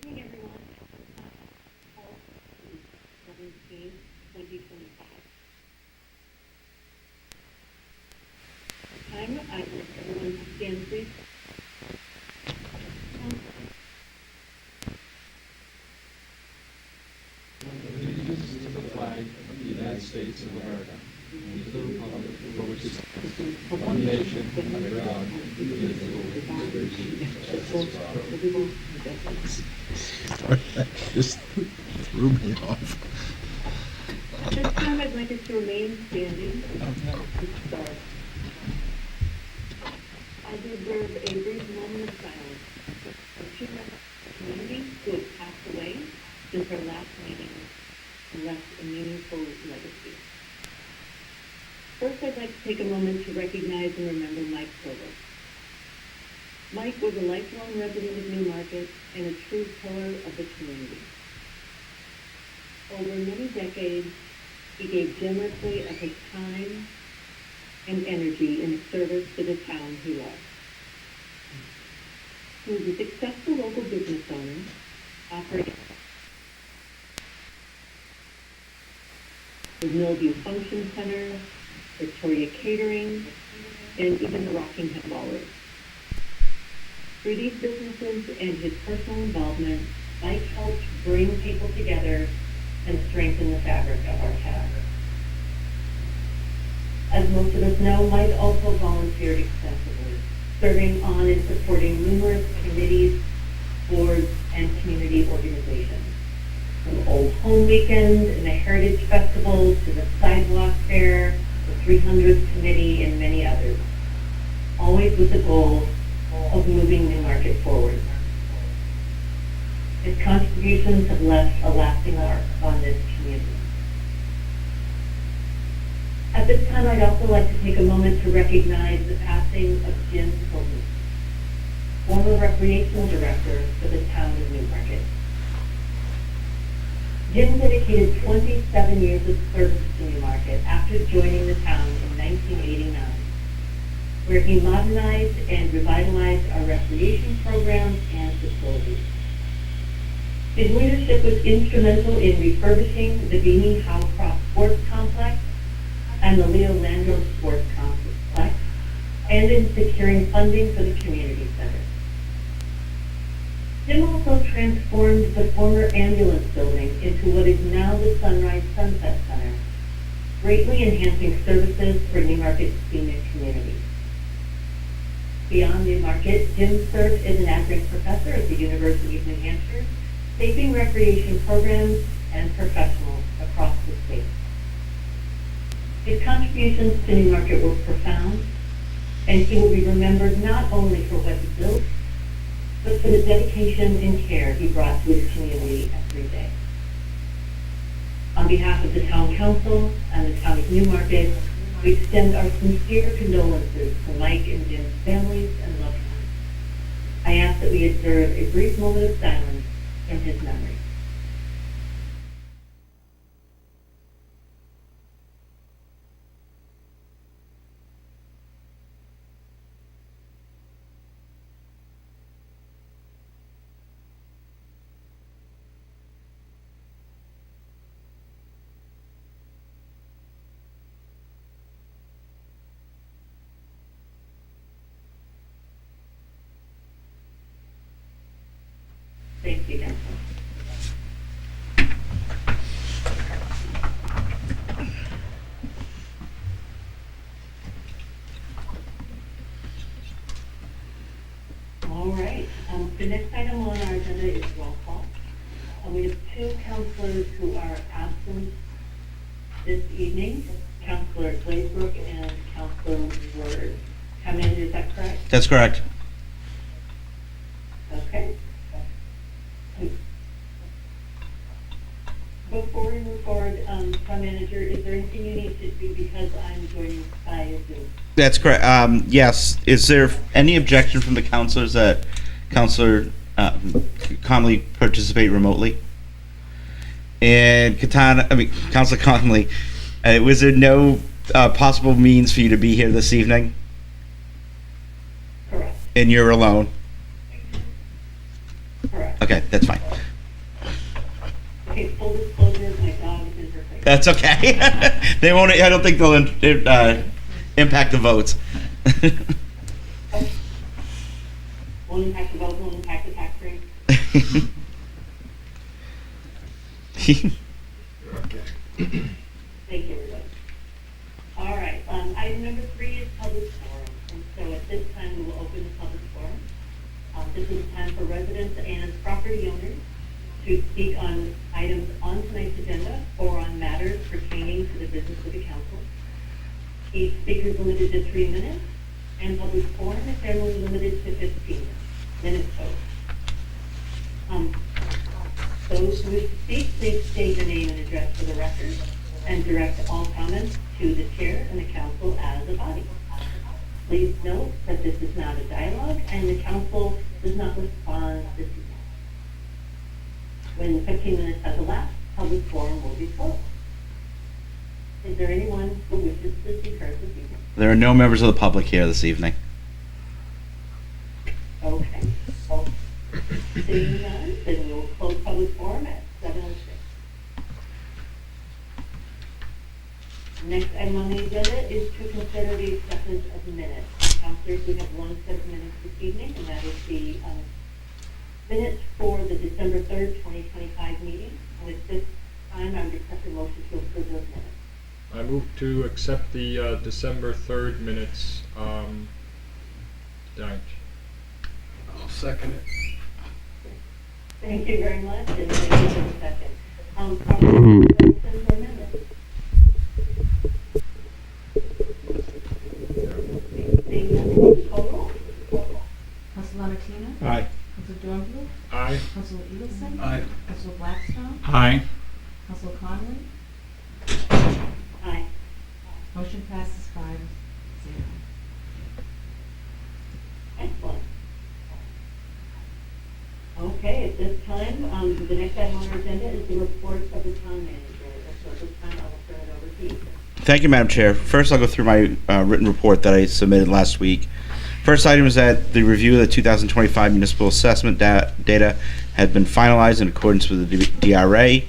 evening, everyone. 17, 2025. Time, I want everyone to stand, please. Allegiance to the flag of the United States of America and to the republic for which it stands, one nation, under God, indivisible, with liberty and justice for all. That just threw me off. At this time, I'd like us to remain standing. As we observe a brief moment of silence for two members of the community who have passed away since our last meeting and left a meaningful legacy. First, I'd like to take a moment to recognize and remember Mike Provost. Mike was a lifelong resident of Newmarket and a true pillar of the community. Over many decades, he gave generously of his time and energy in service to the town he loved. He was a successful local business owner, operating the Millview Function Center, Victoria Catering, and even the Rockingham Ballroom. Through these businesses and his personal involvement, Mike helped bring people together and strengthen the fabric of our town. As most of us know, Mike also volunteered extensively, serving on and supporting numerous committees, boards, and community organizations. From Old Home Weekend and the Heritage Festival to the Sidewalk Fair, the 300th Committee, and many others, always with the goal of moving Newmarket forward. His contributions have left a lasting mark on this community. At this time, I'd also like to take a moment to recognize the passing of Jim Hilton, former recreational director for the town of Newmarket. Jim dedicated 27 years of service to Newmarket after joining the town in 1989, where he modernized and revitalized our recreation programs and facilities. His leadership was instrumental in refurbishing the Beanie Howcroft Sports Complex and the Leo Landro Sports Complex, and in securing funding for the community center. Jim also transformed the former ambulance building into what is now the Sunrise Sunset Center, greatly enhancing services for Newmarket's senior community. Beyond Newmarket, Jim served as an adjunct professor at the University of New Hampshire, shaping recreation programs and professionals across the state. His contributions to Newmarket were profound, and he will be remembered not only for what he built, but for the dedication and care he brought to his community every day. On behalf of the Town Council and the Town of Newmarket, we extend our sincere condolences to Mike and Jim's families and loved ones. I ask that we observe a brief moment of silence in his memory. Thank you, Council. All right. The next item on our agenda is roll call. We have two councilors who are absent this evening, Councilor Glazebrook and Councilor Word. Come in, is that correct? That's correct. Okay. Before we move forward, Town Manager, is there anything you need to do because I'm joining by Zoom? That's correct. Yes. Is there any objection from the councilors that Councilor Conley participate remotely? And Councilor Conley, was there no possible means for you to be here this evening? Correct. And you're alone? Correct. Okay, that's fine. Okay, full disclosure, my dog is in her face. That's okay. They won't. I don't think they'll impact the votes. Okay. Won't impact the vote, won't impact the tax rate. Thank you, everybody. All right, item number 3 is public forum. And so at this time, we will open the public forum. This is a time for residents and property owners to speak on items on tonight's agenda or on matters pertaining to the business of the council. Each speaker is limited to 3 minutes, and public forum is generally limited to 15 minutes total. Those who wish to speak, please state your name and address for the record, and direct all comments to the chair and the council as a body. Please note that this is not a dialogue, and the council does not respond this evening. When 15 minutes has elapsed, public forum will be closed. Is there anyone who wishes to speak heard this evening? There are no members of the public here this evening. Okay. Seeing none, then we will close public forum at 7:06. Next item on the agenda is to consider the acceptance of minutes. Councilors, we have one set of minutes this evening, and that is the minutes for the December 3rd, 2025 meeting. And at this time, I would accept a motion to approve those minutes. I move to accept the December 3rd minutes. Dank. I'll second it. Thank you very much, and thank you for the second. Properly corrections or amendments? Seeing none, please call roll. Councilor Martina? Aye. Councilor Dornblue? Aye. Councilor Eagleson? Aye. Councilor Blackstone? Aye. Councilor Conley? Aye. Motion passes 5-0. Excellent. Okay, at this time, the next item on our agenda is the report of the town manager. So at this time, I will turn it over to you, sir. Thank you, Madam Chair. First, I'll go through my written report that I submitted last week. First item is that the review of the 2025 municipal assessment data had been finalized in accordance with the DRA,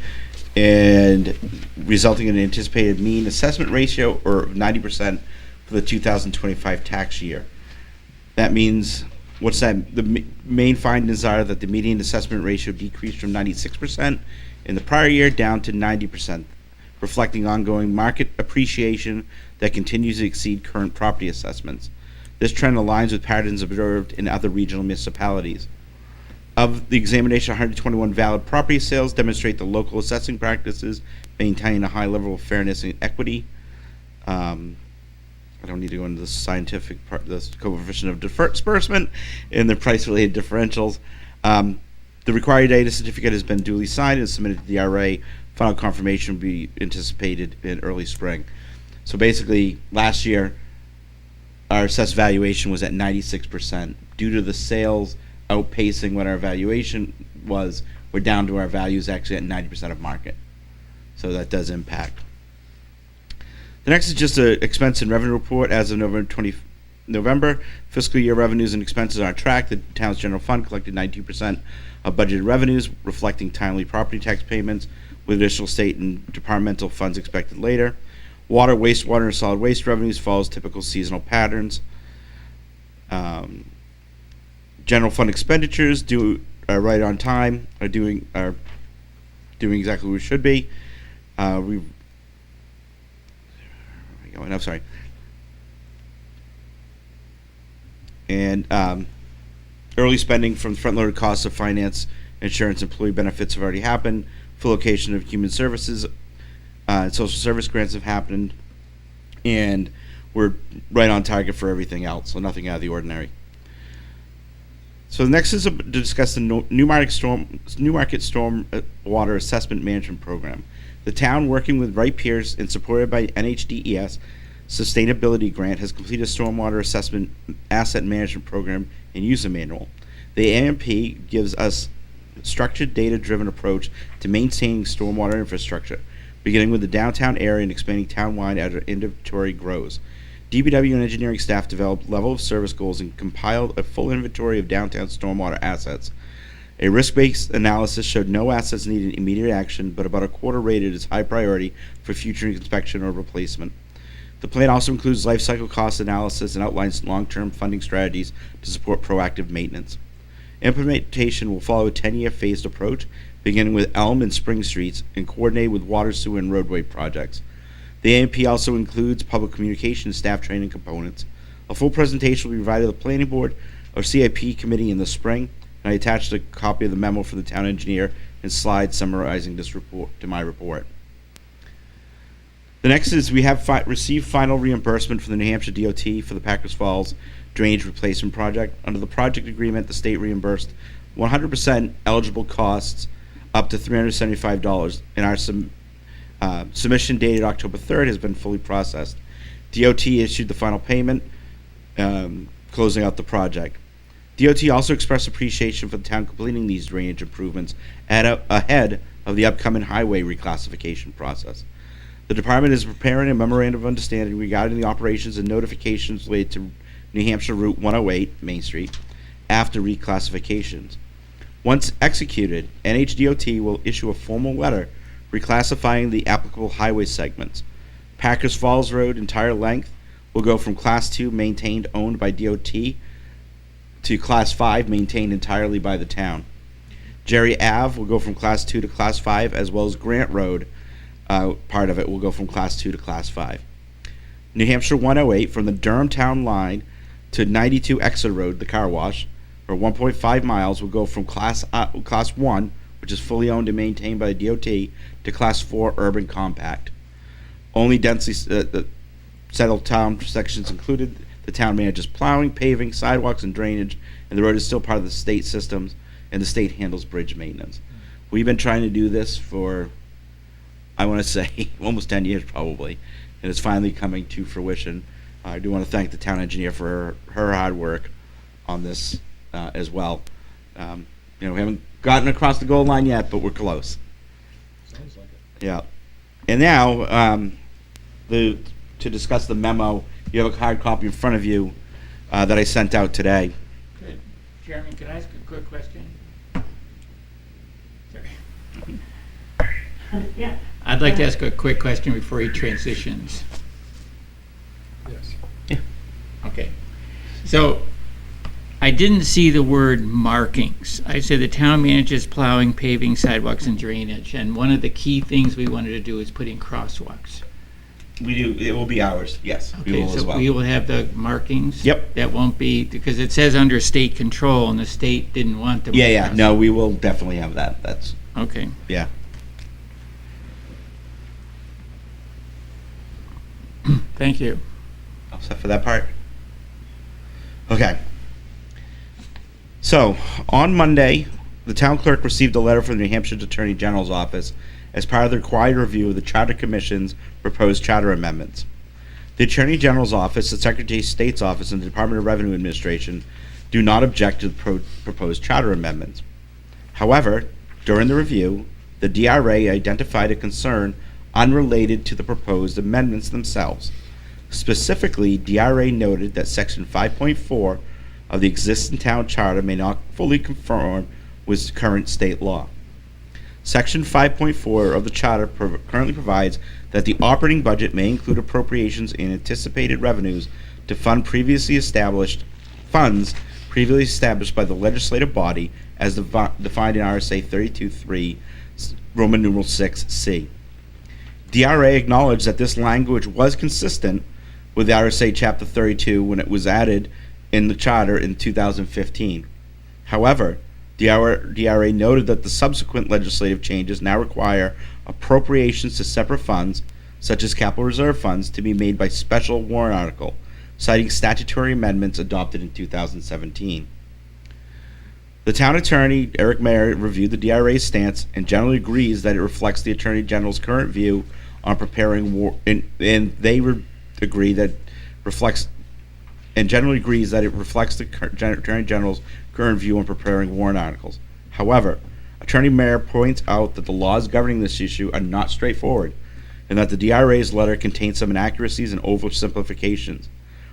and resulting in an anticipated mean assessment ratio or 90% for the 2025 tax year. That means, what's that? The main findings are that the median assessment ratio decreased from 96% in the prior year down to 90%, reflecting ongoing market appreciation that continues to exceed current property assessments. This trend aligns with patterns observed in other regional municipalities. Of the examination, 121 valid property sales demonstrate the local assessing practices maintain a high level of fairness and equity. I don't need to go into the scientific part, the coefficient of disbursement and the price-related differentials. The required data certificate has been duly signed and submitted to the DRA. Final confirmation will be anticipated in early spring. So basically, last year, our assessed valuation was at 96%. Due to the sales outpacing what our valuation was, we're down to our values actually at 90% of market. So that does impact. The next is just an expense and revenue report as of November. Fiscal year revenues and expenses are on track. The town's general fund collected 92% of budgeted revenues, reflecting timely property tax payments, with additional state and departmental funds expected later. Water, wastewater, and solid waste revenues follows typical seasonal patterns. General fund expenditures are right on time, are doing exactly what we should be. I'm sorry. And early spending from front-loaded costs of finance, insurance, employee benefits have already happened. Full location of human services and social service grants have happened, and we're right on target for everything else, so nothing out of the ordinary. So the next is to discuss the Newmarket Storm Water Assessment Management Program. The town, working with Wright Pierce and supported by NHDES Sustainability Grant, has completed a stormwater assessment asset management program and user manual. The AMP gives us a structured, data-driven approach to maintaining stormwater infrastructure, beginning with the downtown area and expanding townwide as our inventory grows. DPW and engineering staff developed level of service goals and compiled a full inventory of downtown stormwater assets. A risk-based analysis showed no assets needed immediate action, but about a quarter rated as high priority for future inspection or replacement. The plan also includes life cycle cost analysis and outlines long-term funding strategies to support proactive maintenance. Implementation will follow a 10-year phased approach, beginning with Elm and Spring Streets and coordinate with water, sewer, and roadway projects. The AMP also includes public communication and staff training components. A full presentation will be provided to the planning board or CIP committee in the spring, and I attached a copy of the memo for the town engineer and slides summarizing this report to my report. The next is we have received final reimbursement from the New Hampshire DOT for the Packers Falls Drainage Replacement Project. Under the project agreement, the state reimbursed 100% eligible costs up to $375, and our submission dated October 3rd has been fully processed. DOT issued the final payment, closing out the project. DOT also expressed appreciation for the town completing these drainage improvements ahead of the upcoming highway reclassification process. The department is preparing a memorandum of understanding regarding the operations and notifications related to New Hampshire Route 108, Main Street, after reclassifications. Once executed, NHDOT will issue a formal letter reclassifying the applicable highway segments. Packers Falls Road entire length will go from Class 2 maintained owned by DOT to Class 5 maintained entirely by the town. Jerry Ave will go from Class 2 to Class 5, as well as Grant Road, part of it will go from Class 2 to Class 5. New Hampshire 108 from the Durham Town line to 92 Exeter Road, the car wash, or 1.5 miles, will go from Class 1, which is fully owned and maintained by the DOT, to Class 4 Urban Compact. Only densely settled town sections included. The town manages plowing, paving, sidewalks, and drainage, and the road is still part of the state systems, and the state handles bridge maintenance. We've been trying to do this for, I want to say, almost 10 years probably, and it's finally coming to fruition. I do want to thank the town engineer for her hard work on this as well. We haven't gotten across the goal line yet, but we're close. Sounds like it. Yeah. And now, to discuss the memo, you have a hard copy in front of you that I sent out today. Good. Chairman, could I ask a quick question? Sorry. Yeah. I'd like to ask a quick question before he transitions. Yes. Okay. So, I didn't see the word markings. I said the town manages plowing, paving, sidewalks, and drainage, and one of the key things we wanted to do is put in crosswalks. We do. It will be ours. Yes, we Okay, will as so well. we will have the markings? Yep. That won't be, because it says under state control, and the state didn't want them. Yeah. No, we will definitely have that. That's Okay. yeah. Thank you. All set for that part? Okay. So, on Monday, the town clerk received a letter from the New Hampshire Attorney General's office as part of the required review of the Charter Commission's proposed charter amendments. The Attorney General's office, the Secretary of State's office, and the Department of Revenue Administration do not object to the proposed charter amendments. However, during the review, the DRA identified a concern unrelated to the proposed amendments themselves. Specifically, DRA noted that Section 5.4 of the existing town charter may not fully conform with current state law. Section 5.4 of the charter currently provides that the operating budget may include appropriations and anticipated revenues to fund previously established funds previously established by the legislative body as defined in RSA 32.3 Roman numeral 6C. DRA acknowledged that this language was consistent with RSA Chapter 32 when it was added in the charter in 2015. However, DRA noted that the subsequent legislative changes now require appropriations to separate funds, such as capital reserve funds, to be made by special warrant article, citing statutory amendments adopted in 2017. The town attorney, Eric Mayer, reviewed the DRA's stance and generally agrees that it reflects the Attorney General's current view on preparing agree that reflects and generally agrees that it reflects the Attorney General's current view on preparing warrant articles. However, Attorney Mayer points out that the laws governing this issue are not straightforward, and that the DRA's letter contains some inaccuracies and oversimplifications.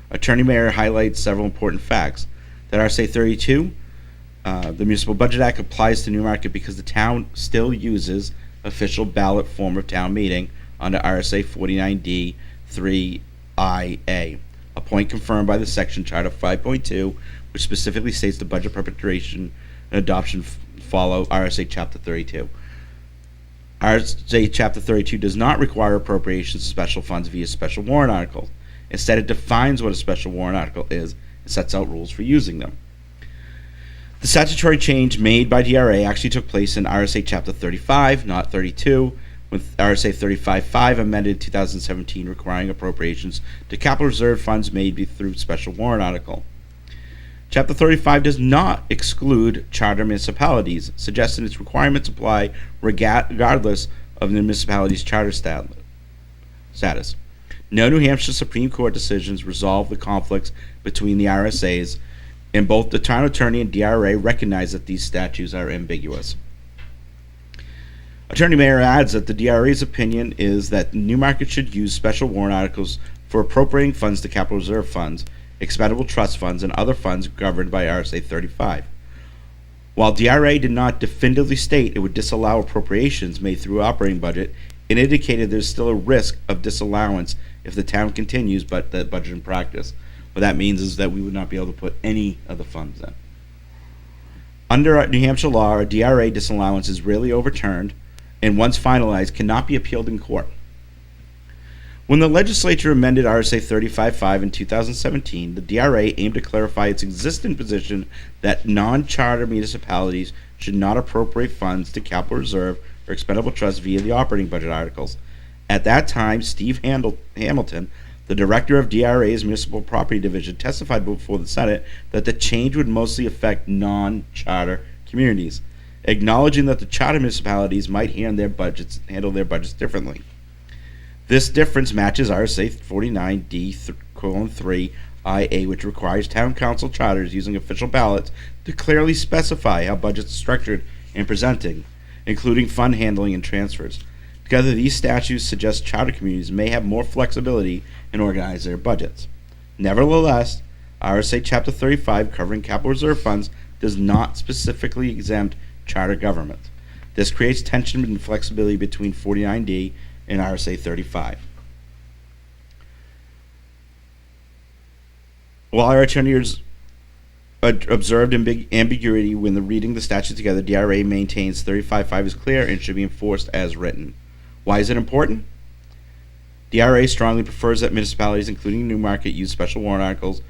Attorney Mayer highlights several important facts: that RSA 32 The Municipal Budget Act applies to Newmarket because the town still uses official ballot form of town meeting under RSA 49D 3IA, a point confirmed by the section Charter 5.2, which specifically states the budget preparation and adoption follow RSA Chapter 32. RSA Chapter 32 does not require appropriations of special funds via special warrant articles. Instead, it defines what a special warrant article is and sets out rules for using them. The statutory change made by DRA actually took place in RSA Chapter 35, not 32, with RSA 35.5 amended in 2017 requiring appropriations to capital reserve funds made through special warrant article. Chapter 35 does not exclude charter municipalities, suggesting its requirements apply regardless of the municipality's charter status. No New Hampshire Supreme Court decisions resolve the conflicts between the RSAs, and both the town attorney and DRA recognize that these statutes are ambiguous. Attorney Mayer adds that the DRA's opinion is that Newmarket should use special warrant articles for appropriating funds to capital reserve funds, expendable trust funds, and other funds governed by RSA 35. While DRA did not definitively state it would disallow appropriations made through operating budget, it indicated there's still a risk of disallowance if the town continues but the budget in practice. What that means is that we would not be able to put any of the funds in. Under New Hampshire law, a DRA disallowance is rarely overturned, and once finalized, cannot be appealed in court. When the legislature amended RSA 35.5 in 2017, the DRA aimed to clarify its existing position that non-charter municipalities should not appropriate funds to capital reserve or expendable trust via the operating budget articles. At that time, Steve Hamilton, the director of DRA's Municipal Property Division, testified before the Senate that the change would mostly affect non-charter communities, acknowledging that the charter municipalities might handle their budgets differently. This difference matches RSA 49D:3 IA, which requires town council charters using official ballots to clearly specify how budgets are structured and presented, including fund handling and transfers. Together, these statutes suggest charter communities may have more flexibility in organizing their budgets. Nevertheless, RSA Chapter 35, covering capital reserve funds, does not specifically exempt charter governments. This creates tension and flexibility between 49D and RSA 35. While our attorneys observed ambiguity when reading the statute together, DRA maintains 35.5 is clear and should be enforced as written. Why is it important? DRA strongly prefers that municipalities, including Newmarket, use special warrant articles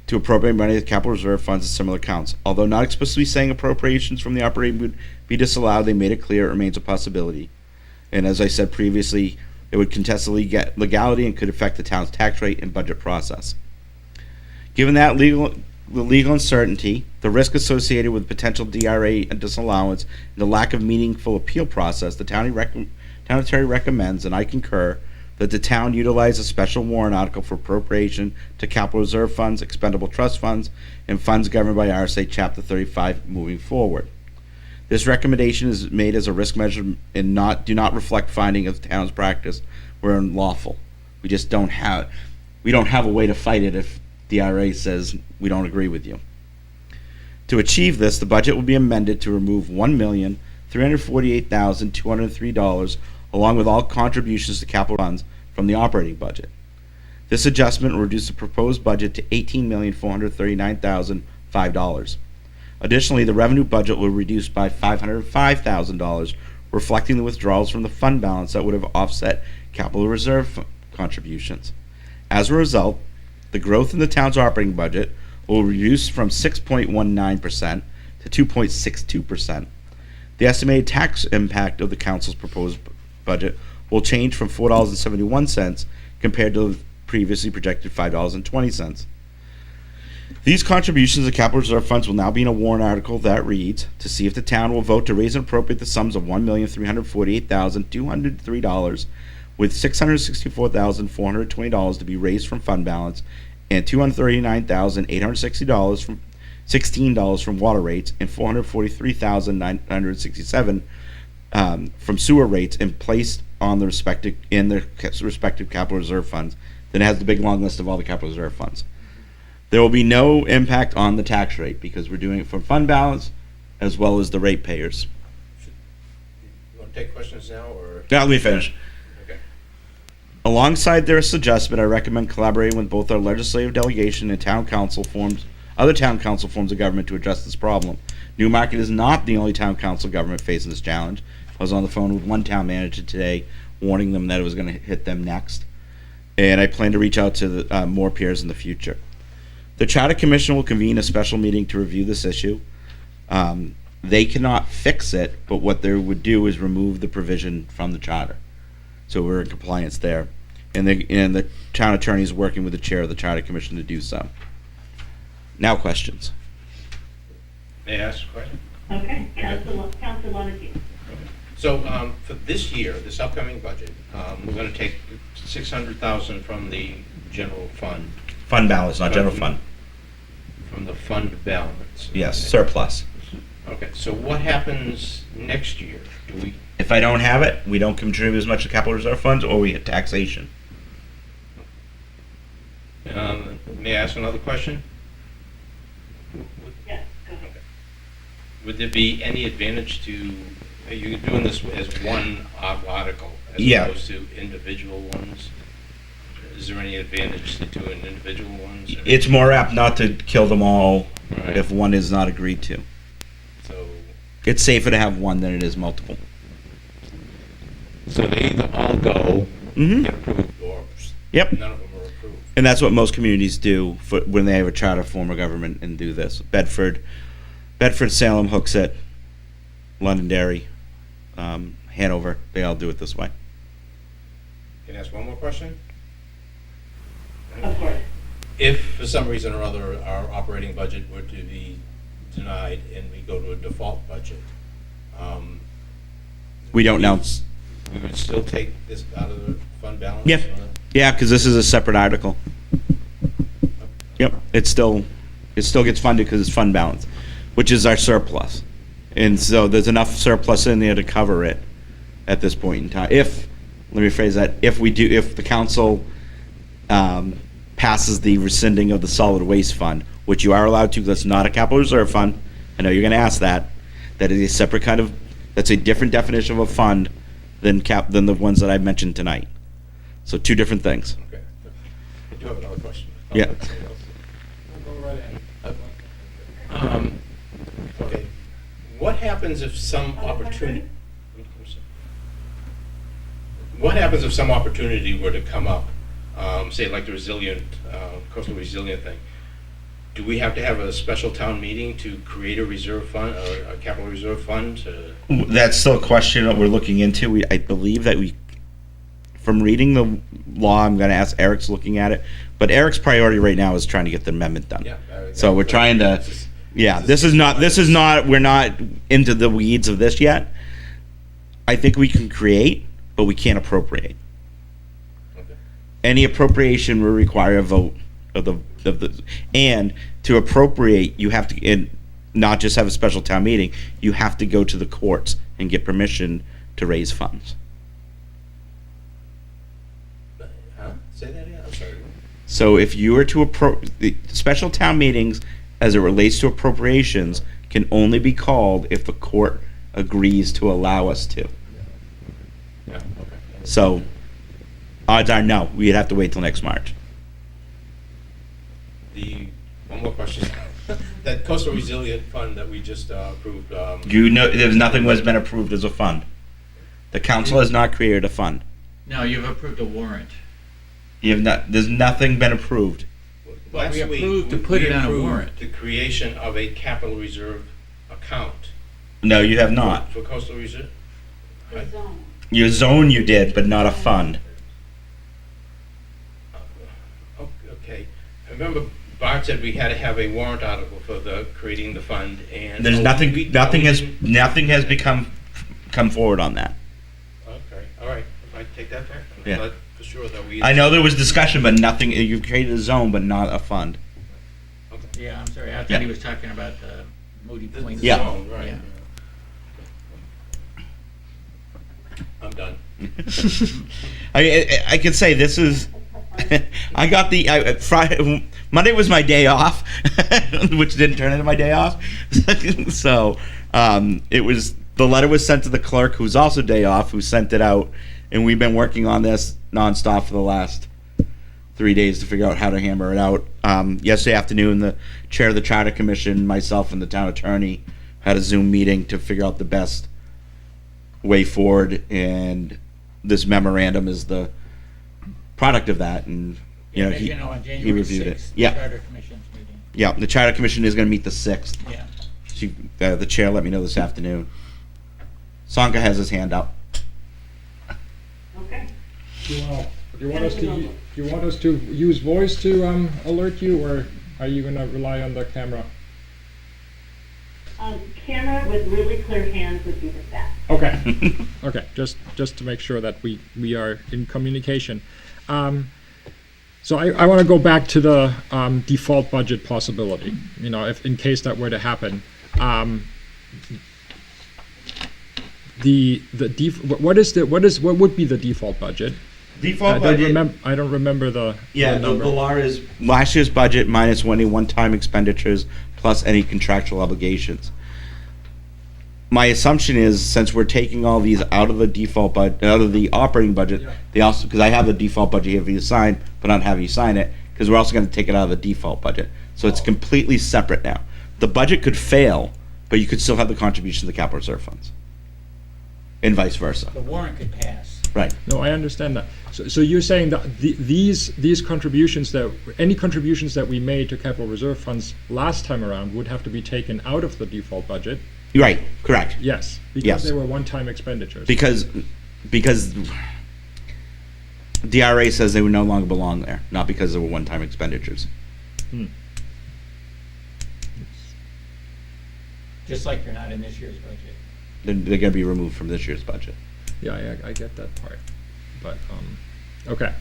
to appropriate money to capital reserve funds and similar accounts. Although not explicitly saying appropriations from the operating would be disallowed, they made it clear it remains a possibility. And as I said previously, it would contest the legality and could affect the town's tax rate and budget process. Given that the legal uncertainty, the risk associated with potential DRA disallowance, and the lack of meaningful appeal process, the town attorney recommends, and I concur, that the town utilize a special warrant article for appropriation to capital reserve funds, expendable trust funds, and funds governed by RSA Chapter 35 moving forward. This recommendation is made as a risk measure and do not reflect finding of the town's practice were unlawful. We don't have a way to fight it if DRA says we don't agree with you. To achieve this, the budget will be amended to remove $1,348,203 along with all contributions to capital funds from the operating budget. This adjustment will reduce the proposed budget to $18,439,005. Additionally, the revenue budget will reduce by $505,000, reflecting the withdrawals from the fund balance that would have offset capital reserve contributions. As a result, the growth in the town's operating budget will reduce from 6.19% to 2.62%. The estimated tax impact of the council's proposed budget will change from $4.71 compared to the previously projected $5.20. These contributions to capital reserve funds will now be in a warrant article that reads, to see if the town will vote to raise and appropriate the sums of $1,348,203, with $664,420 to be raised from fund balance and $239,860 from $16 from water rates and $443,967 from sewer rates and placed on the respective capital reserve funds. Then it has the big long list of all the capital reserve funds. There will be no impact on the tax rate because we're doing it from fund balance as well as the ratepayers. You want to take questions now, or? Now let me finish. Okay. Alongside this adjustment, I recommend collaborating with both our legislative delegation and other town council forms of government to address this problem. Newmarket is not the only town council government facing this challenge. I was on the phone with one town manager today, warning them that it was going to hit them next, and I plan to reach out to more peers in the future. The Charter Commission will convene a special meeting to review this issue. They cannot fix it, but what they would do is remove the provision from the charter. So we're in compliance there. And the town attorney is working with the chair of the Charter Commission to do so. Now questions. May I ask a question? Okay, Council Lonahue. So, for this year, this upcoming budget, we're gonna take 600,000 from the general fund, Fund balance, not general fund. from the fund balance. Yes, Okay. surplus. Okay, so what happens next year? Do we, If I don't have it, we don't contribute as much to capital reserve funds, or we get taxation. may I ask another question? Yes, go ahead. Would there be any advantage to, are you doing this as one article as Yeah. opposed to individual ones? Is there any advantage to doing individual ones? or- It's more apt not to kill them all Right. if one is not agreed to. So, It's safer to have one than it is multiple. so they either all go, Mm-hmm. get approved, or Yep. none of them are approved. And that's what most communities do when they have a charter form of government and do this. Bedford, Salem, Hooksett, Londonderry, Hanover, they all do it this way. Can I ask one more question? Of course. If for some reason or other our operating budget were to be denied and we go to a default budget, We don't know. we would still take this out of the fund balance? Yeah. Yeah, because this is a separate article. Yep, it still gets funded because it's fund balance, which is our surplus. And so there's enough surplus in there to cover it at this point in time. Let me phrase that, if the council passes the rescinding of the solid waste fund, which you are allowed to, that's not a capital reserve fund. I know you're gonna ask that. That is a separate that's a different definition of a fund than the ones that I mentioned tonight. So two different things. Okay. I do have another question. Yeah. Okay. What happens if some opportunity? What happens if some opportunity were to come up, say like the coastal resilient thing? Do we have to have a special town meeting to create a reserve fund, or a capital reserve fund to? That's still a question that we're looking into. I believe that from reading the law, I'm going to ask Eric's looking at it, but Eric's priority right now is trying to get the amendment done. Yeah. So we're trying to, we're not into the weeds of this yet. I think we can create, but we can't appropriate. Okay. Any appropriation will require a vote of the and to appropriate, you have to, and not just have a special town meeting, you have to go to the courts and get permission to raise funds. Huh? Say that again, I'm sorry. So if you were to the special town meetings, as it relates to appropriations, can only be called if the court agrees to allow us to. Yeah, okay. So odds are no, we'd have to wait till next March. One more question. That coastal resilient fund that we just approved, There's nothing has been approved as a fund. The council has not created a fund. No, you've approved a warrant. There's nothing been approved. Well, we last week, approved to put we it on a approved warrant. the creation of a capital reserve account. No, you have not. For coastal reserve? The zone. Your zone you did, but not a fund. Okay. I remember Bart said we had to have a warrant article for creating the fund, and. There's nothing has come forward on that. Okay, all right. If I take that back, I Yeah. thought for sure that we. I know there was discussion, but nothing, you've created a zone, but not a fund. Okay. Yeah, I'm sorry, I thought Yeah. he was talking about the Moody The Point. Yeah. zone, right. Yeah. I'm done. I can say this is. I got Friday Monday was my day off, which didn't turn into my day off. So the letter was sent to the clerk, who's also day off, who sent it out, and we've been working on this nonstop for the last 3 days to figure out how to hammer it out. Yesterday afternoon, the chair of the Charter Commission, myself, and the town attorney had a Zoom meeting to figure out the best way forward, and this memorandum is the product of that. And On he January reviewed 6th, it. Yeah, Charter Commission's meeting. yeah. The Charter Commission is going to meet the 6th. Yeah. The chair let me know this afternoon. Sonka has his hand up. Okay. Do you want us to use voice to alert you, or are you gonna rely on the camera? Camera with really clear hands would be the best. Okay. Okay. Just to make sure that we are in communication. So I want to go back to the default budget possibility. If in case that were to happen, what would be the default budget? Default budget. I don't remember the number. The law is last year's budget minus any one-time expenditures plus any contractual obligations. My assumption is, since we're taking all these out of the default budget, out of the operating budget, they also, because I have the default budget here for you to sign, but not have you sign it, because we're also going to take it out of the default budget. So it's completely separate now. The budget could fail, but you could still have the contribution to the capital reserve funds, and vice versa. The warrant could pass. Right. No, I understand that. So you're saying that these contributions any contributions that we made to capital reserve funds last time around would have to be taken out of the default budget? Right. Correct. Yes, because Yes. they were one-time expenditures. Because DRA says they would no longer belong there, not because they were one-time expenditures. Just like they're not in this year's budget. They're going to be removed from this year's budget. Yeah, I get that part, but okay.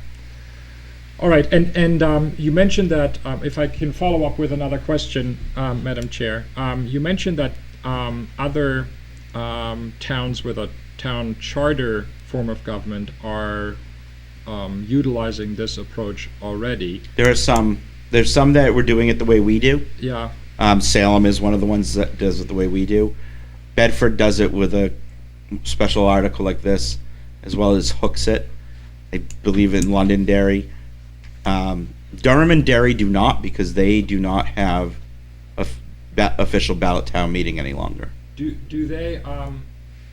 All right, and you mentioned that if I can follow up with another question, Madam Chair, you mentioned that other towns with a town charter form of government are utilizing this approach already. There's some that were doing it the way we do. Yeah. Salem is one of the ones that does it the way we do. Bedford does it with a special article like this, as well as hooks it. I believe in Londonderry. Durham and Derry do not, because they do not have official ballot town meeting any longer. Do they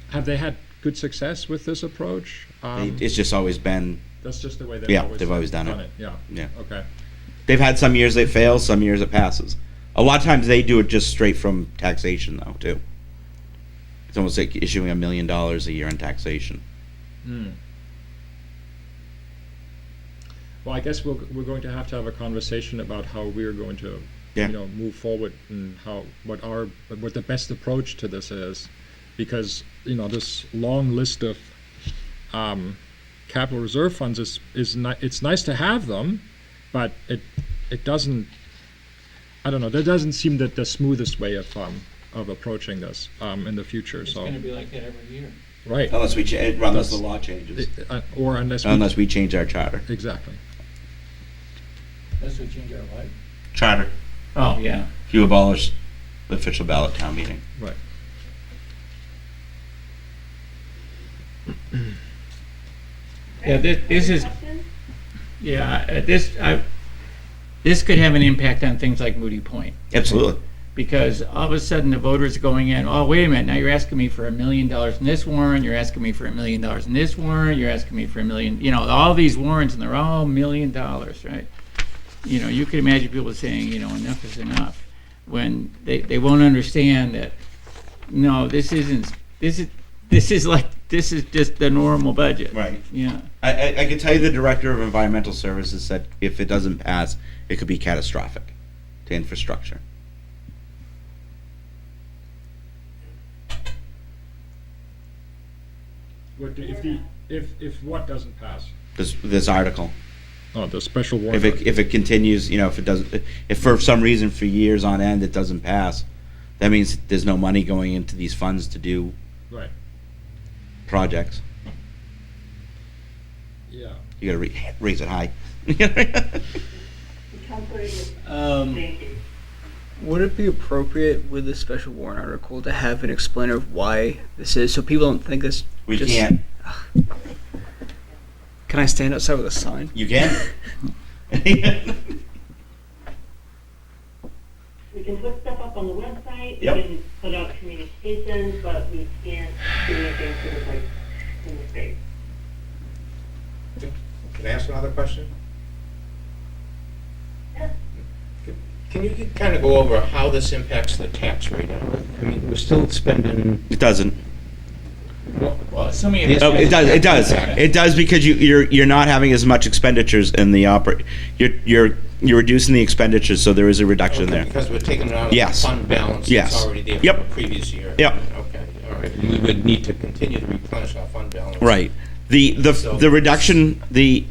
have they had good success with this approach? It's just always been. That's just the way They've always done it. Yeah. Yeah. Okay. They've had some years it fails, some years it passes. A lot of times they do it just straight from taxation, though, too. It's almost like issuing $1 million a year in taxation. Well, I guess we're going to have a conversation about how we're going to, move forward, and what the best approach to this is, because this long list of capital reserve funds it's nice to have them, but it doesn't. I don't know. That doesn't seem that the smoothest way of approaching this in the future. It's So going to be like that every year. right, Unless the law changes. or unless Unless we change our charter. exactly. Unless we change our what? Charter. Oh, yeah. If you abolish the official ballot town meeting. Right. Yeah, this is, this could have an impact on things like Moody Point. Absolutely. Because all of a sudden the voters are going in, oh, wait a minute, now you're asking me for $1 million in this warrant, you're asking me for $1 million in this warrant, you're asking me for $1 million, all these warrants, and they're all $1 million, right? You can imagine people saying, enough is enough, when they won't understand that, no, this is just the normal budget. Right. Yeah. I can tell you the director of environmental services said if it doesn't pass, it could be catastrophic to infrastructure. If what doesn't pass? This article. Oh, the special warrant. If it continues, if for some reason for years on end it doesn't pass, that means there's no money going into these funds to do Right. projects. Yeah. You got to raise it high. Counselor, Um, thank you. would it be appropriate with this special warrant article to have an explainer of why this is, so people don't think this? We just- can't. Can I stand outside with a sign? You can. We can put stuff up on the website, Yep. we can put out communications, but we can't do anything to the place in the space. Can I ask another question? Yes. Can you kind of go over how this impacts the tax rate? I mean, we're still spending. It doesn't. Well, assuming if Oh, it does. It does. It does because you're not having as much expenditures in the You're reducing the expenditures, so there is a reduction there. Because we're taking it out of the Yes. fund balance Yes. that's already there Yep. from the previous year. Yep. Okay, all right. We would need to continue to replenish our fund balance. Right. The reduction, the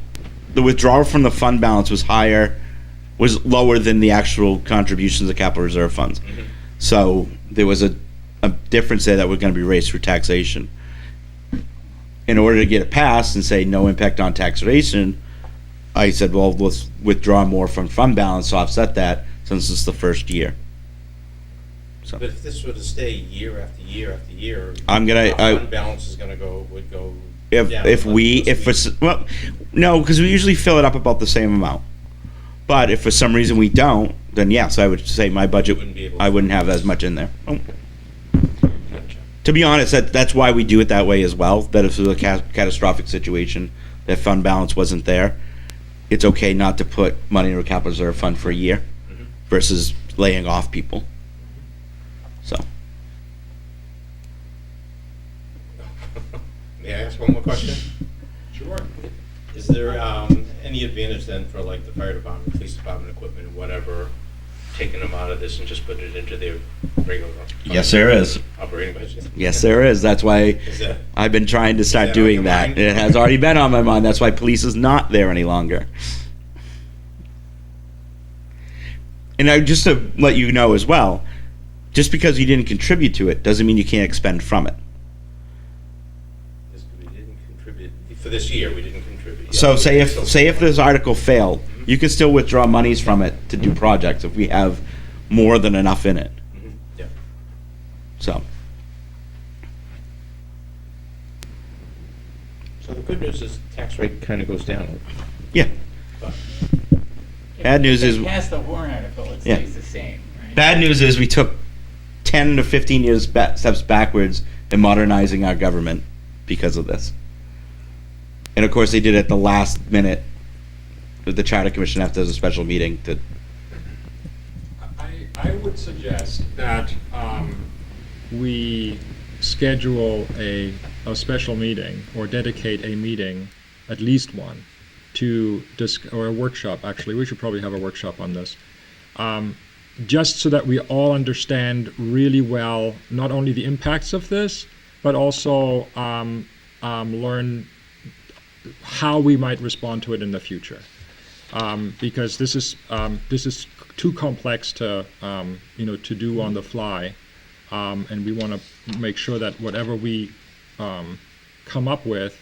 withdrawal from the fund balance was lower than the actual contributions to capital reserve funds. Mhm. So there was a difference there that was going to be raised through taxation. In order to get it passed and say no impact on taxation, I said, well, let's withdraw more from fund balance to offset that since it's the first year. So But if this were to stay year after year after year, I'm gonna- our fund balance is would go if down. well, no, because we usually fill it up about the same amount. But if for some reason we don't, then yes, I would say my budget, Wouldn't be able to- I wouldn't have as much in there. Oh. Gotcha. To be honest, that's why we do it that way as well. That if there's a catastrophic situation, that fund balance wasn't there, it's okay not to put money in a capital reserve fund for a year Mhm. versus laying off people. So May I ask one more question? Sure. Is there any advantage then for like the fire department, police department equipment, or whatever, taking them out of this and just putting it into their regular? yes, there is. Operating budget? Yes, there is. That's why Is that, I've been trying to that start on doing your that. mind? It has already been on my mind. That's why police is not there any longer. And just to let you know as well, just because you didn't contribute to it doesn't mean you can't expend from it. we didn't contribute, for this year, we didn't contribute. So Yeah, say if this article failed, you could still withdraw monies from it to do projects if we have more than enough in it. Mhm, yeah. So So the good news is tax rate kind of goes down. yeah. But Bad news is Pass the warrant article, it Yeah. stays the same, right? bad news is we took 10 to 15 years steps backwards in modernizing our government because of this. And of course, they did it at the last minute with the Charter Commission after there's a special meeting to. I would suggest that we schedule a special meeting or dedicate a meeting, at least one, to or a workshop. Actually, we should probably have a workshop on this, just so that we all understand really well not only the impacts of this, but also learn how we might respond to it in the future. Because this is too complex to to do on the fly, and we want to make sure that whatever we come up with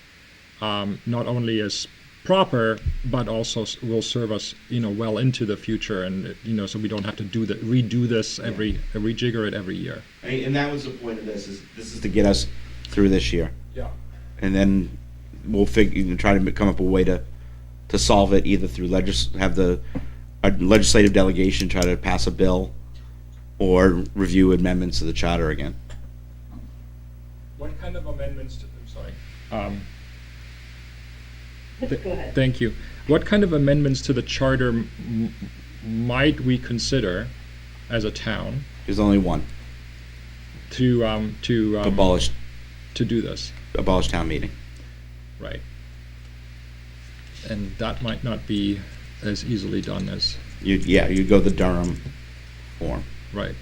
not only is proper but also will serve us well into the future, and so we don't have to redo this rejigger it every year. And that was the point of this. This is to get us through this year, Yeah. and then we'll try to come up with a way to solve it, either through have a legislative delegation try to pass a bill, or review amendments to the charter again. What kind of amendments? I'm sorry. Go ahead. Thank you. What kind of amendments to the charter might we consider as a town There's only one: to abolish do this? town meeting. Right. And that might not be as easily done as, You go the Durham form. right.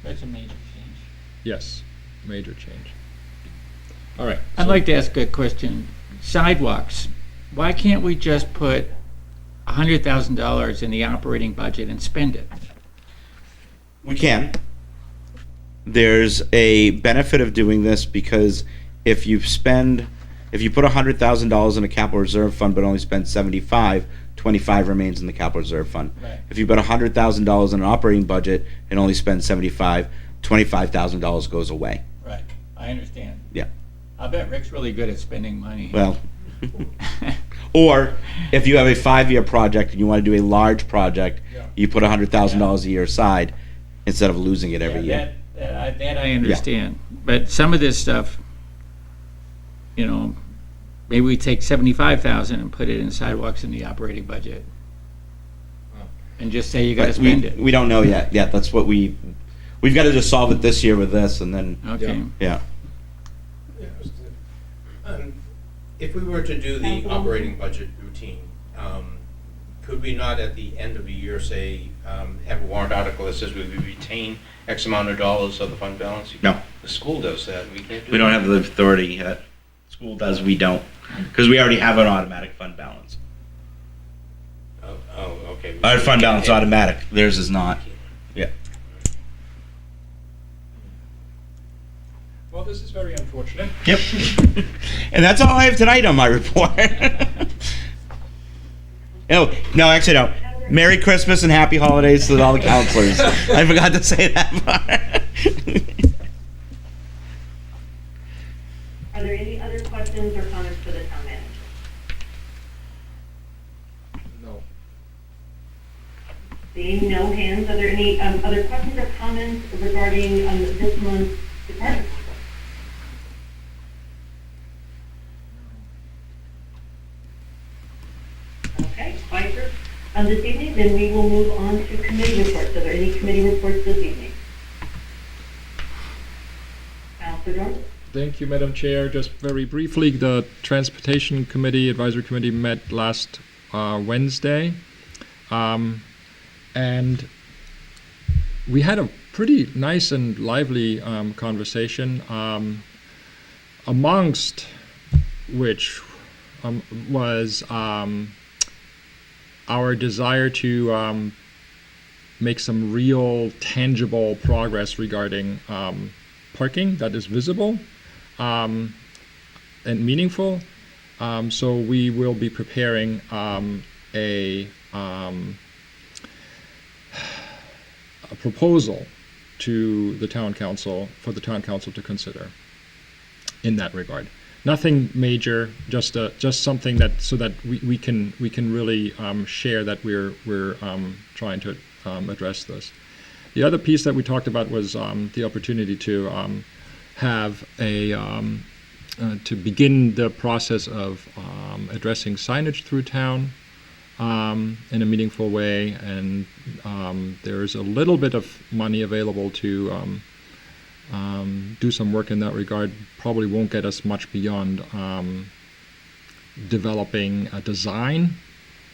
That's a major change. Yes, major change. All right. I'd like to ask a question. Sidewalks, why can't we just put $100,000 in the operating budget and spend it? We can. There's a benefit of doing this because if you spend If you put $100,000 in a capital reserve fund but only spend 75, 25 remains in the capital reserve fund. Right. If you put $100,000 in an operating budget and only spend 75, $25,000 goes away. Right, I understand. Yeah. I bet Rick's really good at spending money. Well, or if you have a 5-year project and you want to do a large project, you put $100,000 a year aside instead of losing it every year. That I understand. But some of this stuff, you know, maybe we take 75,000 and put it in sidewalks in the operating budget. And just say you gotta But spend it. we don't know yet. Yeah, that's what we've got to just solve it this year with this, and then Okay. yeah. If we were to do the Councilwoman? operating budget routine, could we not at the end of the year say, have a warrant article that says we retain X amount of dollars of the fund balance? No. The school does that, we can't do We don't that. have the authority yet. School does, we don't, because we already have an automatic fund balance. Oh, okay. Our fund balance is automatic. Theirs is not. Yeah. Well, this is very unfortunate. Yep. And that's all I have tonight on my report. Oh, no, actually, no. Merry Christmas and Happy Holidays to all the counselors. I forgot to say that part. Are there any other questions or comments for the town manager? No. Seeing no hands, are there any other questions or comments regarding this month's department? Okay, Spicer. This evening, then we will move on to committee reports. Are there any committee reports this evening? Councilor Dorn? Thank you, Madam Chair. Just very briefly, the Transportation Committee, Advisory Committee met last Wednesday. And we had a pretty nice and lively conversation, amongst which was our desire to make some real tangible progress regarding parking that is visible and meaningful. So we will be preparing a proposal to the town council for the town council to consider in that regard. Nothing major, just something that so that we can really share that we're trying to address this. The other piece that we talked about was the opportunity to have a to begin the process of addressing signage through town in a meaningful way, and there is a little bit of money available to do some work in that regard. Probably won't get us much beyond developing a design.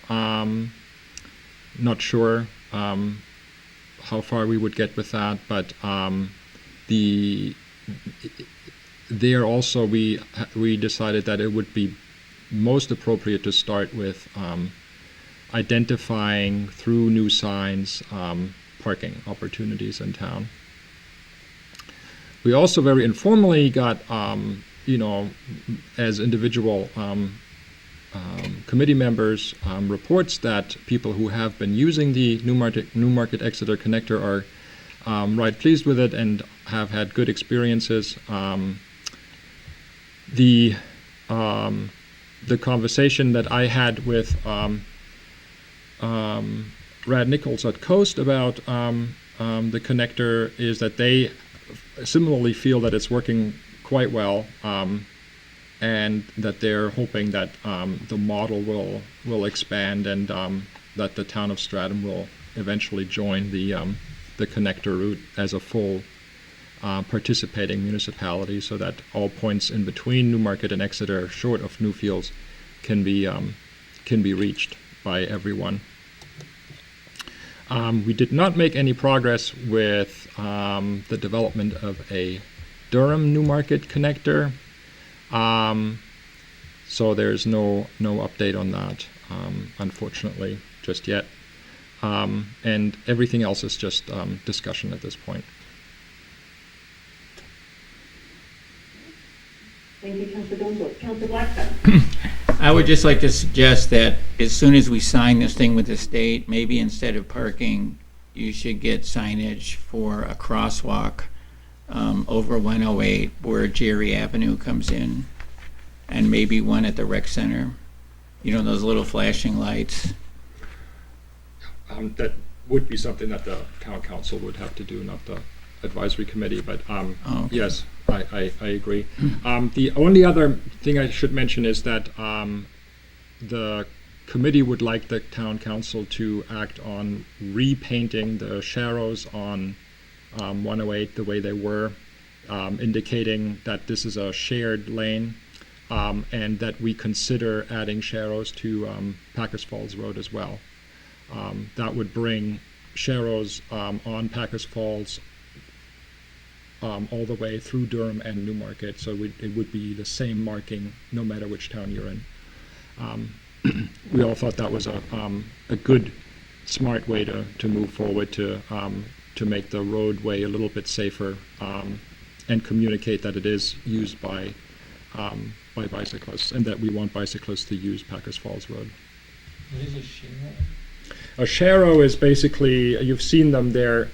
Not sure how far we would get with that, but there also we decided that it would be most appropriate to start with identifying through new signs parking opportunities in town. We also very informally got, as individual committee members, reports that people who have been using the Newmarket Exeter connector are right pleased with it and have had good experiences. The conversation that I had with Brad Nichols at Coast about the connector is that they similarly feel that it's working quite well, and that they're hoping that the model will expand, and that the town of Stratham will eventually join the connector route as a full participating municipality, so that all points in between Newmarket and Exeter, short of Newfields, can be reached by everyone. We did not make any progress with the development of a Durham Newmarket connector, so there's no update on that, unfortunately, just yet. And everything else is just discussion at this point. Thank you, Councilor Gunn. Councilor Blackstone. I would just like to suggest that as soon as we sign this thing with the state, maybe instead of parking, you should get signage for a crosswalk over 108 where Jerry Avenue comes in, and maybe one at the rec center. You know, those little flashing lights. That would be something that the town council would have to do, not the advisory committee, but Oh, okay. yes, I agree. The only other thing I should mention is that the committee would like the town council to act on repainting the sharrows on 108 the way they were, indicating that this is a shared lane, and that we consider adding sharrows to Packers Falls Road as well. That would bring sharrows on Packers Falls all the way through Durham and Newmarket, so it would be the same marking no matter which town you're in. We all thought that was a good, smart way to move forward to make the roadway a little bit safer, and communicate that it is used by bicyclists, and that we want bicyclists to use Packers Falls Road. What is a sharrow? A sharrow is basically, you've seen them, they're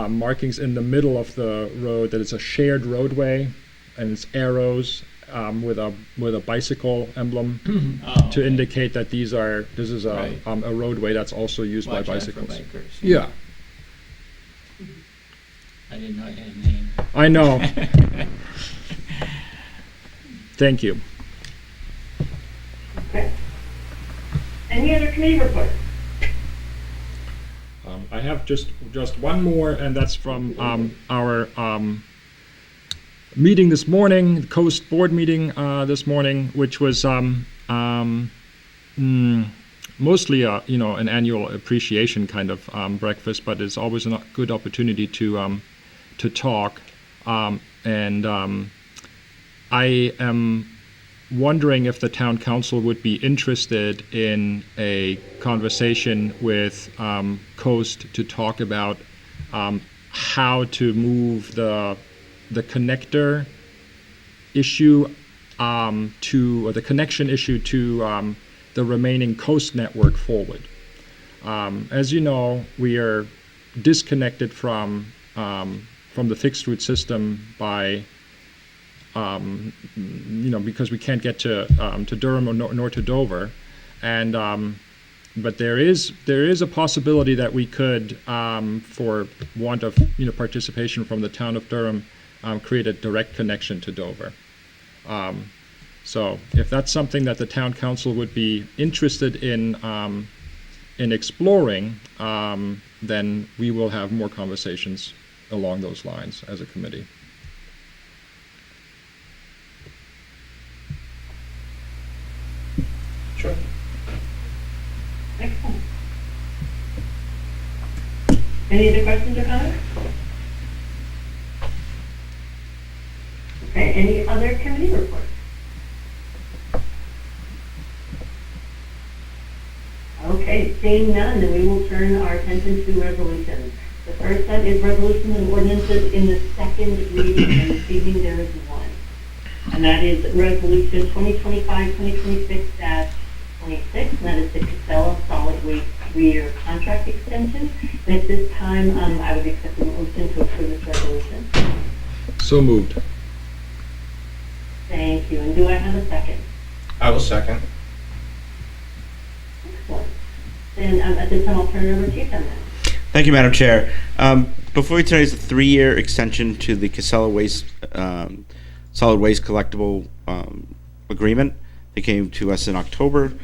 markings in the middle of the road that it's a shared roadway, and it's arrows with a bicycle emblem Oh, to okay. indicate that this is Right. a roadway that's also used Watch by out for bicycles. bikers. Yeah, I didn't know it had a name. I know. Thank you. Okay. Any other committee reports? I have just one more, and that's from our meeting this morning, the Coast Board meeting this morning, which was mostly an annual appreciation kind of breakfast, but it's always a good opportunity to talk. And I am wondering if the town council would be interested in a conversation with Coast to talk about how to move the connector issue or the connection issue to the remaining Coast network forward. As you know, we are disconnected from the fixed route system by because we can't get to Durham nor to Dover, and but there is a possibility that we could, for want of participation from the town of Durham, create a direct connection to Dover. So if that's something that the town council would be interested in exploring, then we will have more conversations along those lines as a committee. Sure. Excellent. Any other questions or comments? Okay, any other committee reports? Okay, seeing none, then we will turn our attention to resolutions. The first set is resolutions and ordinances in the second reading, and this evening there is one. And that is resolution 2025-2026-26, and that is the Casella Solid Waste 3-year contract extension. And at this time, I would accept a motion to approve this resolution. So moved. Thank you. And do I have a second? I will second. Excellent. Then at this time, I'll turn it over to you, Tim. Thank you, Madam Chair. Before we turn, it's a 3-year extension to the Casella Waste Solid Waste Collectible Agreement. They came to us in October.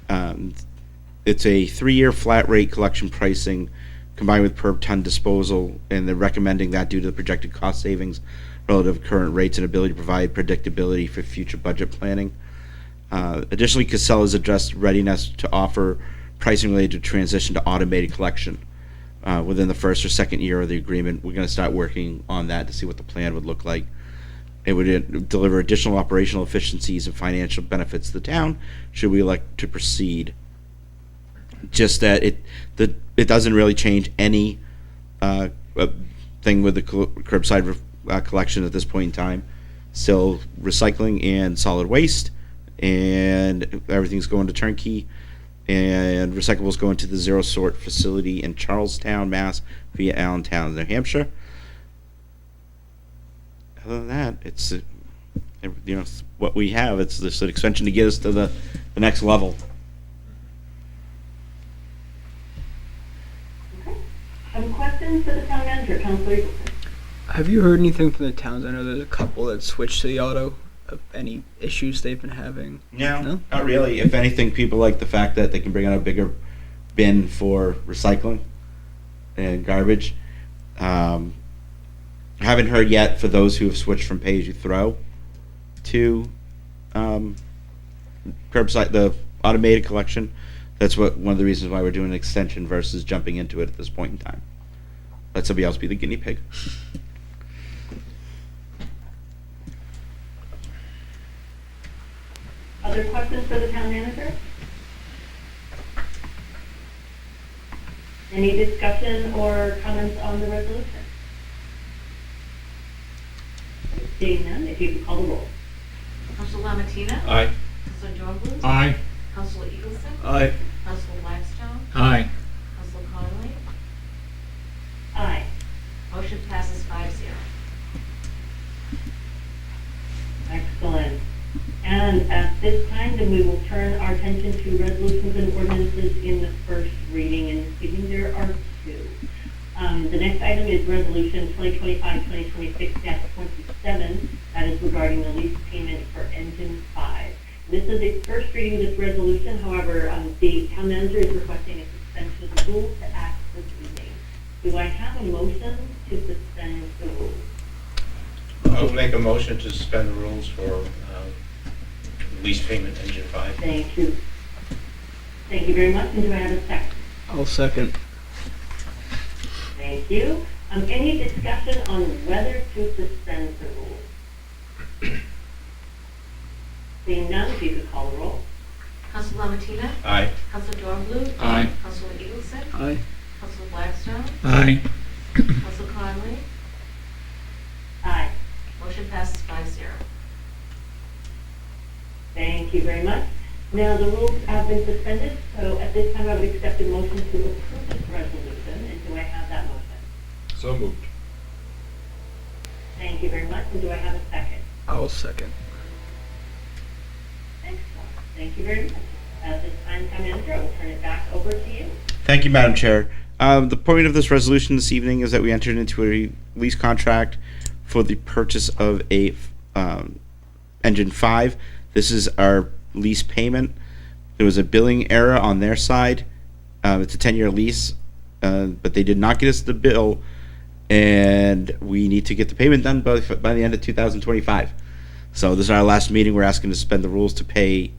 It's a 3-year flat rate collection pricing combined with per ton disposal, and they're recommending that due to the projected cost savings relative to current rates and ability to provide predictability for future budget planning. Additionally, Casella's addressed readiness to offer pricing related to transition to automated collection within the first or second year of the agreement. We're going to start working on that to see what the plan would look like. It would deliver additional operational efficiencies and financial benefits to the town should we elect to proceed. Just that it doesn't really change any thing with the curbside collection at this point in time. still recycling and solid waste, and everything's going to turnkey, and recyclables going to the zero sort facility in Charlestown, Mass, via Allentown, New Hampshire. Other than that, it's it's what we have. It's just an extension to get us to the next level. Okay. Questions for the town manager, Councilor Eagleson? Have you heard anything from the towns? I know there's a couple that switched to the auto. Of any issues they've been having? No, not really. If anything, people like the fact that they can bring out a bigger bin for recycling and garbage. Haven't heard yet for those who have switched from pay as you throw to curbside, the automated collection. That's one of the reasons why we're doing an extension versus jumping into it at this point in time. Let somebody else be the guinea pig. Other questions for the town manager? Any discussion or comments on the resolution? Seeing none, if you could call the roll. Council Lamatina? Aye. Council Dornbluth? Aye. Council Eagleson? Aye. Council Blackstone? Aye. Council Conley? Aye. Motion passes 5-0. Excellent. And at this time, then we will turn our attention to resolutions and ordinances in the first reading. And this evening, there are two. The next item is Resolution 2025-2026-27. That is regarding the lease payment for Engine 5. This is a first reading of this resolution. However, the town manager is requesting a suspension of the rules to act this evening. Do I have a motion to suspend the rules? I'll make a motion to suspend the rules for lease payment Engine 5. Thank you. Thank you very much. And do I have a second? I'll second. Thank you. Any discussion on whether to suspend the rules? Seeing none, if you could call the roll. Council Lamatina? Aye. Council Dornbluth? Aye. Council Eagleson? Aye. Council Blackstone? Aye. Council Conley? Aye. Motion passes 5-0. Thank you very much. Now, the rules have been suspended, so at this time I would accept a motion to approve this resolution. And do I have that motion? So moved. Thank you very much. And do I have a second? I'll second. Excellent. Thank you very much. At this time, town manager, I will turn it back over to you. Thank you, Madam Chair. The point of this resolution this evening is that we entered into a lease contract for the purchase of a Engine 5. This is our lease payment. There was a billing error on their side. It's a 10-year lease, but they did not get us the bill, and we need to get the payment done by the end of 2025. So this is our last meeting. We're asking to suspend the rules to pay,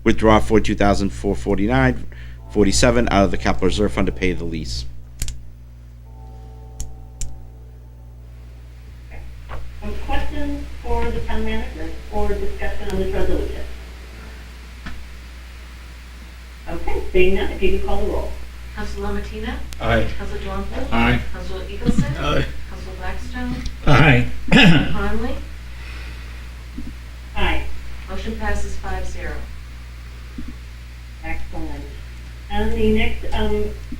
withdraw $42,449.47 out of the capital reserve fund to pay the lease. Questions for the town manager or discussion on this resolution? Okay, seeing none, if you could call the roll. Council Lamatina? Aye. Council Dornbluth? Aye. Council Eagleson? Aye. Council Blackstone? Aye. Council Conley? Aye. Motion passes 5-0. Excellent. And the next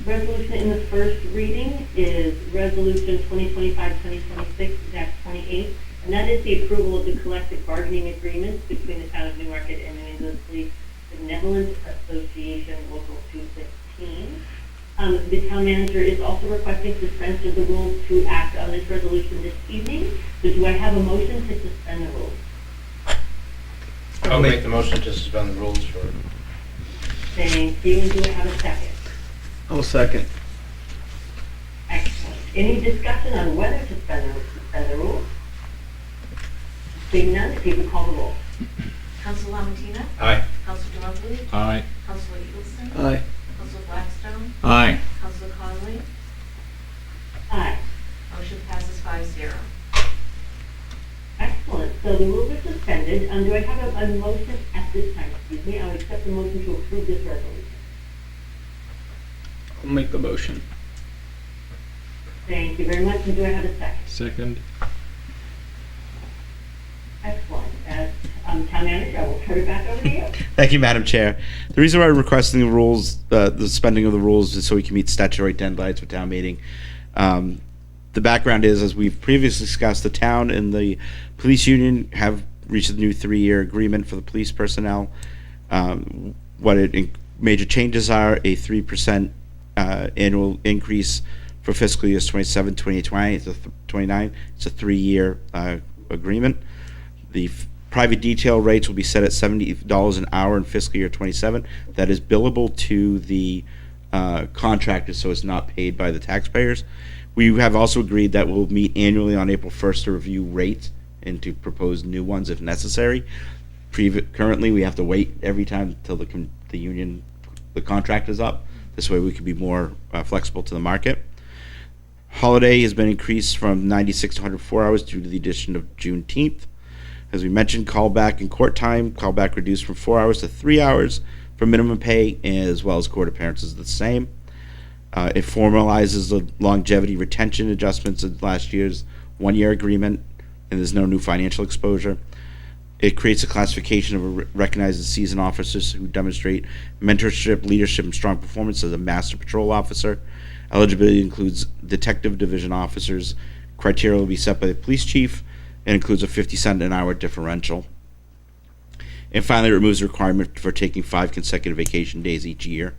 resolution in the first reading is Resolution 2025-2026-28, and that is the approval of the collective bargaining agreements between the town of Newmarket and New England Police Benevolent Association Local 215. The town manager is also requesting suspension of the rules to act on this resolution this evening. So do I have a motion to suspend the rules? I'll make the motion to suspend the rules for. Thank you. And do I have a second? I'll second. Excellent. Any discussion on whether to suspend the rules? Seeing none, if you could call the roll. Council Lamatina? Aye. Council Dornbluth? Aye. Council Eagleson? Aye. Council Blackstone? Aye. Council Conley? Aye. Motion passes 5-0. Excellent. So the rules are suspended. Do I have a motion at this time? Excuse me. I would accept the motion to approve this resolution. I'll make the motion. Thank you very much. And do I have a second? Second. Excellent. As Town Manager, I will turn it back over to you. Thank you, Madam Chair. The reason why we're requesting the rules, the suspending of the rules, is so we can meet statutory deadlines for town meeting. The background is, as we've previously discussed, the town and the police union have reached a new 3-year agreement for the police personnel. Major changes are a 3% annual increase for fiscal years 27, 28, 29. It's a 3-year agreement. The private detail rates will be set at $70 an hour in fiscal year 27. That is billable to the contractors, so it's not paid by the taxpayers. We have also agreed that we'll meet annually on April 1st to review rates and to propose new ones if necessary. Currently, we have to wait every time until the contract is up. This way we can be more flexible to the market. Holiday has been increased from 96 to 104 hours due to the addition of Juneteenth. As we mentioned, callback and court time, callback reduced from 4 hours to 3 hours for minimum pay, as well as court appearances the same. It formalizes the longevity retention adjustments of last year's 1-year agreement, and there's no new financial exposure. It creates a classification of recognized seasoned officers who demonstrate mentorship, leadership, and strong performance as a master patrol officer. Eligibility includes detective division officers. Criteria will be set by the police chief and includes a 50-cent an hour differential. And finally, it removes the requirement for taking 5 consecutive vacation days each year.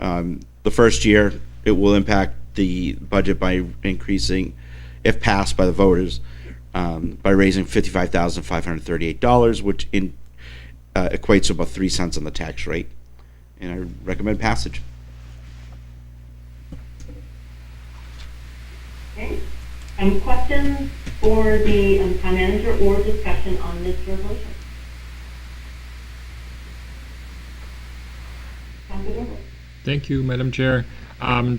The first year, it will impact the budget by increasing, if passed by the voters, by raising $55,538, which equates to about 3 cents on the tax rate. And I recommend passage. Okay. Questions for the Town Manager or discussion on this resolution? Councilor Douglas. Thank you, Madam Chair.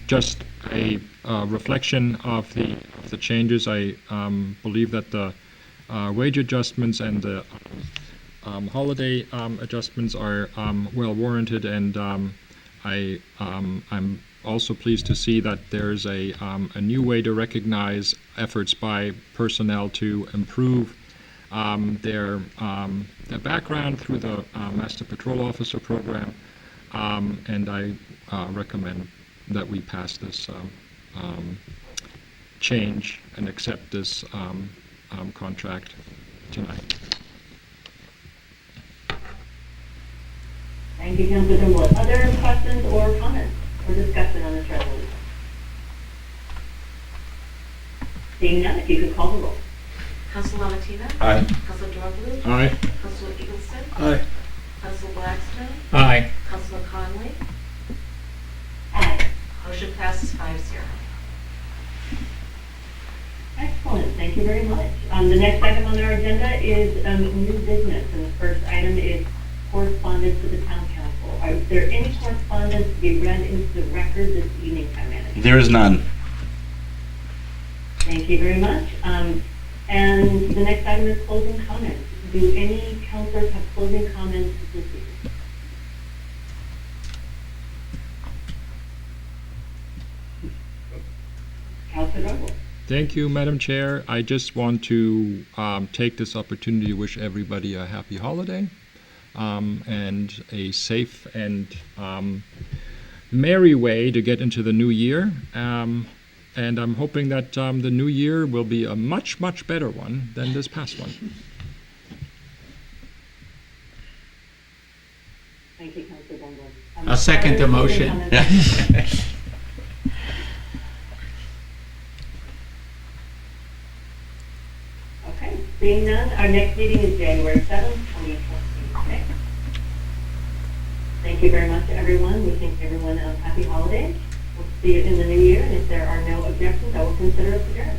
Just a reflection of the changes. I believe that the wage adjustments and the holiday adjustments are well warranted, and I'm also pleased to see that there's a new way to recognize efforts by personnel to improve their background through the Master Patrol Officer Program. And I recommend that we pass this change and accept this contract tonight. Thank you, Councilor Douglas. Other questions or comments or discussion on this resolution? Seeing none, if you could call the roll. Councilor Lamatina? Aye. Councilor Dorbley? Aye. Councilor Eagleston? Aye. Councilor Blackstone? Aye. Councilor Conley? Aye. Motion passes 5-0. Excellent, thank you very much. The next item on our agenda is new business, and the first item is correspondence to the town council. Is there any correspondence to be read into the record this evening, Town Manager? There is none. Thank you very much. And the next item is closing comments. Do any councilors have closing comments this evening? Councilor Douglas. Thank you, Madam Chair. I just want to take this opportunity to wish everybody a happy holiday and a safe and merry way to get into the new year. And I'm hoping that the new year will be a much, much better one than this past one. Thank you, Councilor Douglas. I'll second the motion. Okay, seeing none, our next meeting is January 7th, 2020. Okay. Thank you very much, everyone. Wishing everyone a happy holiday. We'll see you in the new year, and if there are no objections, I will consider us adjourned.